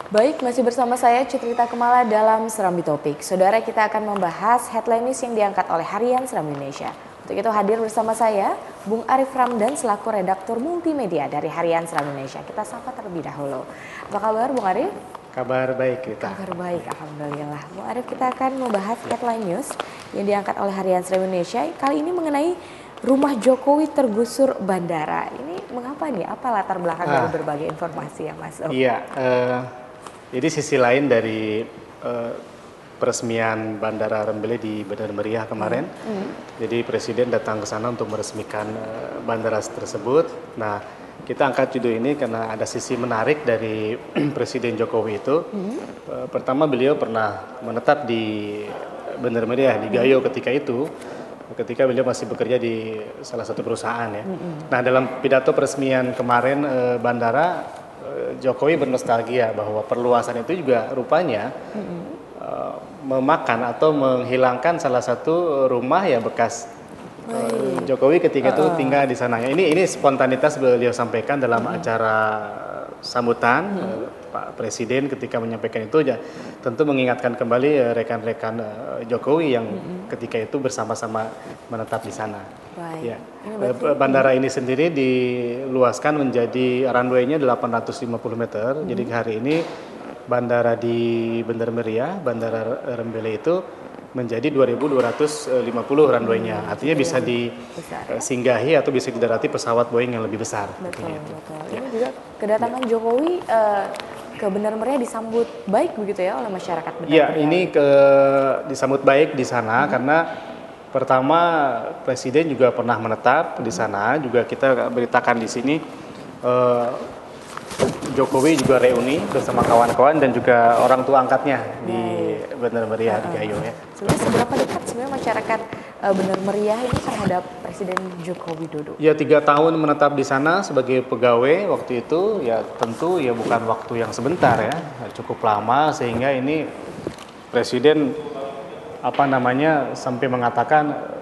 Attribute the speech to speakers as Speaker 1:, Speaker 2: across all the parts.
Speaker 1: Baik, masih bersama saya Citrita Kemala dalam Serambi Topik. Saudara, kita akan membahas headline news yang diangkat oleh Harian Serambi Indonesia. Untuk itu hadir bersama saya, Bung Arif Ramdan selaku redaktur multimedia dari Harian Serambi Indonesia. Kita sapa terlebih dahulu. Apa kabar, Bung Arif?
Speaker 2: Kabar baik, Rita.
Speaker 1: Kabar baik, alhamdulillah. Bung Arif, kita akan membahas headline news yang diangkat oleh Harian Serambi Indonesia. Kali ini mengenai rumah Jokowi tergusur bandara. Ini mengapa nih? Apa latar belakang dari berbagai informasi yang masuk?
Speaker 2: Iya, jadi sisi lain dari peresmian Bandara Rembele di Bandar Meriah kemarin. Jadi Presiden datang ke sana untuk meresmikan bandara tersebut. Nah, kita angkat judul ini karena ada sisi menarik dari Presiden Jokowi itu. Pertama, beliau pernah menetap di Bandar Meriah, di Gayo ketika beliau masih bekerja di salah satu perusahaan ya. Nah, dalam pidato peresmian kemarin bandara, Jokowi bernostalgia bahwa perluasan itu juga rupanya memakan atau menghilangkan salah satu rumah ya bekas Jokowi ketika itu tinggal di sana. Ini spontanitas beliau sampaikan dalam acara sambutan Pak Presiden ketika menyampaikan itu ya tentu mengingatkan kembali rekan-rekan Jokowi yang ketika itu bersama-sama menetap di sana.
Speaker 1: Baik.
Speaker 2: Ya. Bandara ini sendiri diluaskan menjadi runway-nya 850 meter. Jadi hari ini bandara di Bandar Meriah, Bandara Rembele itu menjadi 2.250 runway-nya. Artinya bisa disinggahi atau bisa didarati pesawat Boeing yang lebih besar.
Speaker 1: Betul. Ini juga kedatangan Jokowi ke Bandar Meriah disambut baik begitu ya oleh masyarakat Bandar Meriah.
Speaker 2: Iya, ini disambut baik di sana karena pertama Presiden juga pernah menetap di sana. Juga kita beritakan di sini Jokowi juga reuni bersama kawan-kawan dan juga orang tua angkatnya di Bandar Meriah di Gayo ya.
Speaker 1: Sebenarnya seberapa dekat sebenarnya masyarakat Bandar Meriah ini terhadap Presiden Joko Widodo?
Speaker 2: Ya 3 tahun menetap di sana sebagai pegawai waktu itu ya tentu ya bukan waktu yang sebentar ya, cukup lama sehingga ini Presiden sampai mengatakan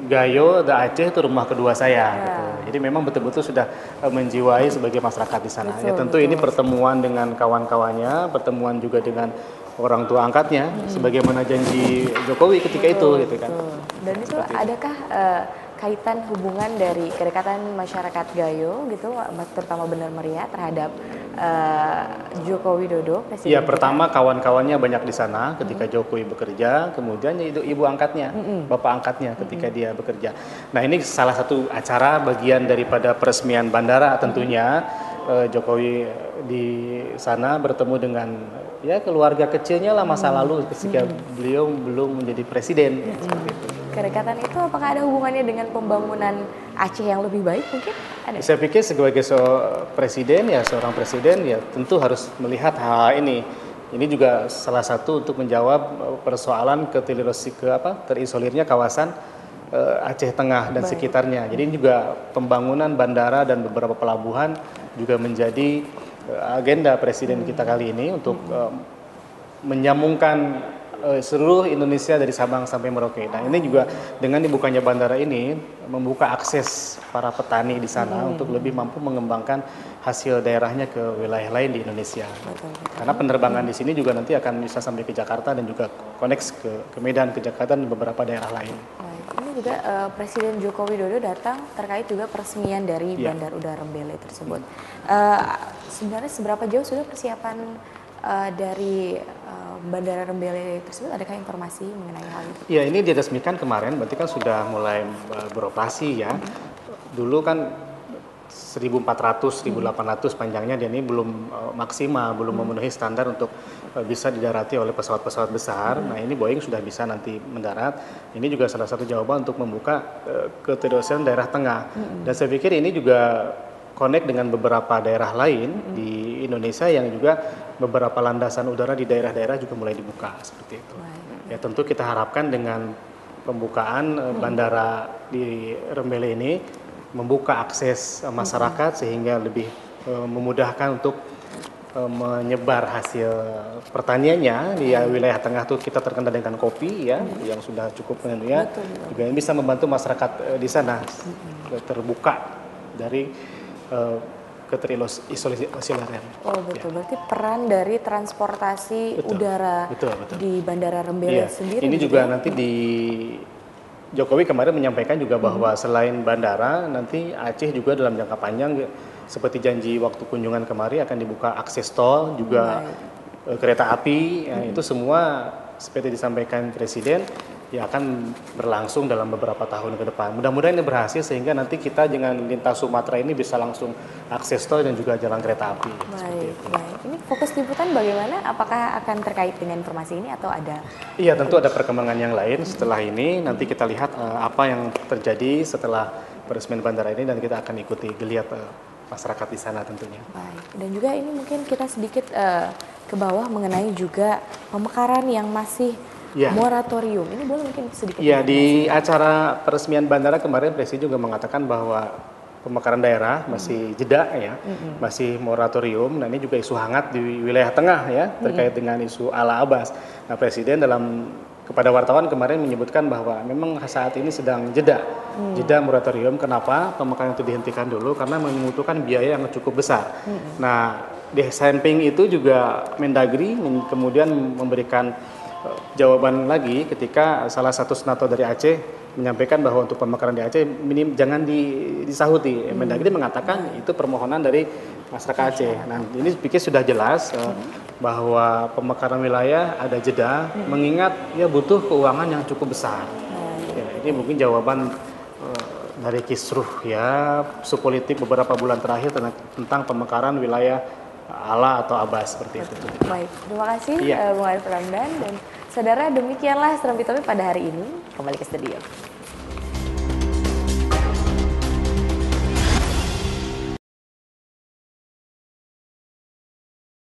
Speaker 2: Gayo The Aceh itu rumah kedua saya. Gitu. Jadi memang betul-betul sudah menjiwai sebagai masyarakat di sana. Ya tentu ini pertemuan dengan kawan-kawannya, pertemuan juga dengan orang tua angkatnya, sebagaimana janji Jokowi ketika itu, gitu kan.
Speaker 1: Dan itu adakah kaitan hubungan dari kedekatan masyarakat Gayo, gitu, terutama Bandar Meriah terhadap Joko Widodo?
Speaker 2: Iya, pertama kawan-kawannya banyak di sana ketika Jokowi bekerja, kemudian itu ibu angkatnya, bapak angkatnya ketika dia bekerja. Nah ini salah satu acara bagian daripada peresmian bandara tentunya. Jokowi di sana bertemu dengan ya keluarga kecilnya lah masa lalu ketika beliau belum menjadi presiden. Seperti itu.
Speaker 1: Kedekatan itu apakah ada hubungannya dengan pembangunan Aceh yang lebih baik mungkin? Ada?
Speaker 2: Saya pikir sebagai seorang presiden ya tentu harus melihat hal ini. Ini juga salah satu untuk menjawab persoalan terisolirnya kawasan Aceh Tengah dan sekitarnya. Jadi ini juga pembangunan bandara dan beberapa pelabuhan juga menjadi agenda presiden kita kali ini untuk menyambungkan seluruh Indonesia dari Sabang sampai Merauke. Nah ini juga dengan dibukanya bandara ini membuka akses para petani di sana untuk lebih mampu mengembangkan hasil daerahnya ke wilayah lain di Indonesia. Betul. Karena penerbangan di sini juga nanti akan bisa sampai ke Jakarta dan juga connect ke Medan, ke Jakarta dan beberapa daerah lain.
Speaker 1: Ini juga Presiden Joko Widodo datang terkait juga peresmian dari Bandar Udara Rembele tersebut. Sebenarnya seberapa jauh sudah persiapan dari Bandara Rembele tersebut? Adakah informasi mengenai hal itu?
Speaker 2: Ya, ini diresmikan kemarin, berarti kan sudah mulai beroperasi ya. Dulu kan 1.400, 1.800 panjangnya, dan ini belum maksimal, belum memenuhi standar untuk bisa didarati oleh pesawat-pesawat besar. Nah ini Boeing sudah bisa nanti mendarat. Ini juga salah satu jawaban untuk membuka keterisian daerah tengah. Dan saya pikir ini juga connect dengan beberapa daerah lain di Indonesia yang juga beberapa landasan udara di daerah-daerah juga mulai dibuka seperti itu. Ya tentu kita harapkan dengan pembukaan bandara di Rembele ini membuka akses masyarakat sehingga lebih memudahkan untuk menyebar hasil pertaniannya di wilayah tengah tuh. Kita terkenal dengan kopi ya yang sudah cukup ya, juga yang bisa membantu masyarakat di sana terbuka dari keterisolasian.
Speaker 1: Oh betul, berarti peran dari transportasi udara
Speaker 2: Betul.
Speaker 1: di Bandara Rembele sendiri.
Speaker 2: Ini juga nanti di Jokowi kemarin menyampaikan juga bahwa selain bandara, nanti Aceh juga dalam jangka panjang seperti janji waktu kunjungan kemarin akan dibuka akses tol, juga kereta api, itu semua seperti disampaikan Presiden ya akan berlangsung dalam beberapa tahun ke depan. Mudah-mudahan ini berhasil sehingga nanti kita dengan lintas Sumatera ini bisa langsung akses tol dan juga jalan kereta api.
Speaker 1: Baik. Ini fokus liputan bagaimana? Apakah akan terkait dengan informasi ini atau ada?
Speaker 2: Iya, tentu ada perkembangan yang lain setelah ini. Nanti kita lihat apa yang terjadi setelah peresmian bandara ini dan kita akan ikuti geliat masyarakat di sana tentunya.
Speaker 1: Baik. Dan juga ini mungkin kita sedikit ke bawah mengenai juga pemekaran yang masih moratorium. Ini boleh mungkin sedikit?
Speaker 2: Ya, di acara peresmian bandara kemarin Presiden juga mengatakan bahwa pemekaran daerah masih jeda ya, masih moratorium. Nah ini juga isu hangat di wilayah tengah ya terkait dengan isu ala Abbas. Nah Presiden kepada wartawan kemarin menyebutkan bahwa memang saat ini sedang jeda moratorium. Kenapa pemekaran itu dihentikan dulu? Karena membutuhkan biaya yang cukup besar. Nah di samping itu juga Mendagri kemudian memberikan jawaban lagi ketika salah satu senator dari Aceh menyampaikan bahwa untuk pemekaran di Aceh jangan disahuti. Mendagri mengatakan itu permohonan dari masyarakat Aceh. Nah ini pikir sudah jelas bahwa pemekaran wilayah ada jeda, mengingat ya butuh keuangan yang cukup besar. Ya, ini mungkin jawaban dari Kisruh ya, politik beberapa bulan terakhir tentang pemekaran wilayah ala atau Abbas seperti itu.
Speaker 1: Baik, terima kasih Bung Arif Ramdan dan saudara, demikianlah Serambi Topik pada hari ini. Kembali ke studio.